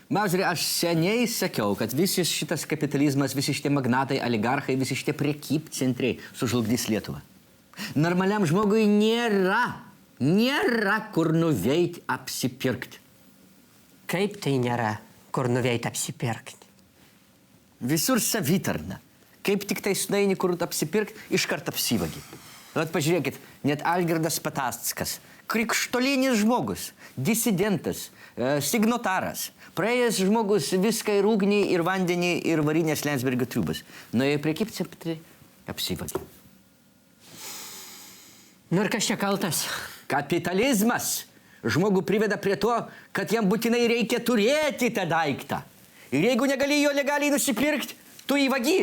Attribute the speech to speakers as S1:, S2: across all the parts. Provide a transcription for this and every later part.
S1: Mažri, aš seniai sakiau, kad visis šitas kapitalizmas, visi šitie magnatai, oligarchai, visi šitie prekybcentriai sužlugdys Lietuvą. Normaliam žmogui nėra kur nuveiti apsipirkti.
S2: Kaip tai nėra, kur nuveiti apsipirkti?
S1: Visur savitarna. Kaip tik tai sunaini, kur apsipirkti, iškart apsivagi. Vat pažiūrėkit, net Algirdas Patackas, krikštolinis žmogus, disidentas, signotaras, praėjęs žmogus viską ir ugnį, ir vandenį, ir varinės Lensbergio triubas. Nuėjo prekybcentrį, apsivagi.
S2: Nu ir kas čia kaltas?
S1: Kapitalizmas žmogų priveda prie to, kad jam būtinai reikia turėti tą daiktą. Ir jeigu negali jo legaliai nusipirkti, tu jį vagi.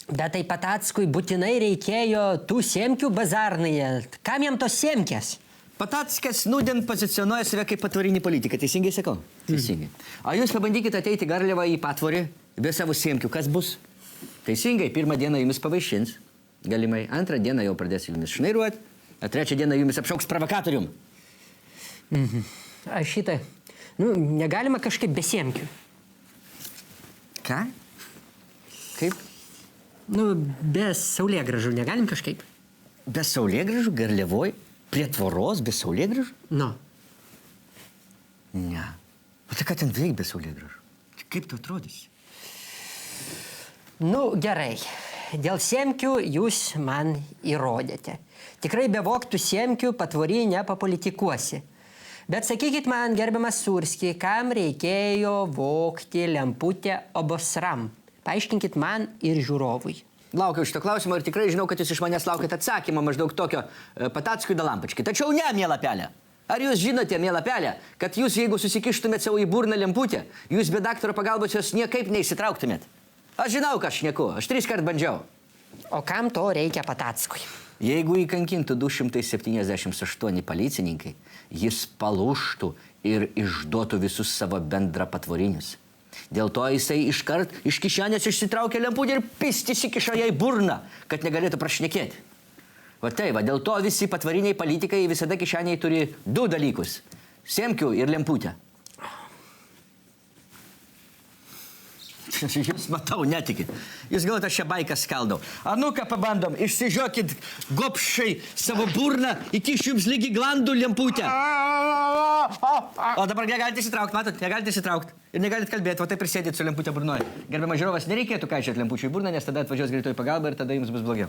S2: Bet tai Patackui būtinai reikėjo tų semkių bazarnyje. Kam jam tos semkės?
S1: Patackas nūdien pozicionuoja save kaip patvarinį politiką. Teisingai sakau? Teisingai. O jūs pabandykite ateiti Garliavą į patvorį be savo semkių. Kas bus? Teisingai, pirmą dieną jumis pavaišins. Galimai. Antrą dieną jau pradės jumis šnairuoti. O trečią dieną jumis apšauks provokatorium.
S2: Aš šitą... negalima kažkaip be semkių.
S1: Ką? Kaip?
S2: Be saulėgražų negalim kažkaip.
S1: Be saulėgražų Garliavoj? Prie tvoros be saulėgražų? Ne. O tai ką ten veik be saulėgražų? Kaip tu atrodys?
S2: Gerai. Dėl semkių jūs man įrodėte. Tikrai be vogtų semkių patvory nepapolitikuosi. Bet sakykit man, gerbiamas Surski, kam reikėjo vogti lemputę obosram? Paaiškinkit man ir žiūrovui.
S1: Laukiau šito klausimo ir tikrai žinau, kad jūs iš manęs laukit atsakymą maždaug tokio Patackui da lampačkai. Tačiau ne, miela pelė. Ar jūs žinote, miela pelė, kad jūs, jeigu susikištumėt savo į burną lemputę, jūs be daktaro pagalbos jos niekaip neįsitrauktumėt? Aš žinau, ką aš šneku. Aš 3 kart bandžiau.
S2: O kam to reikia Patackui?
S1: Jeigu įkankintų 278 policininkai, jis palūžtų ir išduotų visus savo bendrapatvorinius. Dėl to jisai iškart iš kišenės išsitraukė lemputę ir pistis įkišo ją į burną, kad negalėtų prašnekėti. Va tai, dėl to visi patvariniai politikai visada kišeniai turi 2 dalykus – semkių ir lemputę. Jūs matau, netikit. Jūs galvojate, aš šią baiką skaldau. Ką pabandom, išsižiokit gopšai savo burną, įkišiu jums lygi glandų lemputę. O dabar negalite įsitraukti, matot, negalite įsitraukti. Ir negalite kalbėti, o taip ir sėdit su lemputė burnoje. Gerbiamas žiūrovas, nereikėtų kaišioti lempučių į burną, nes tada atvažiuos greitoji pagalba ir tada jums bus blogiau.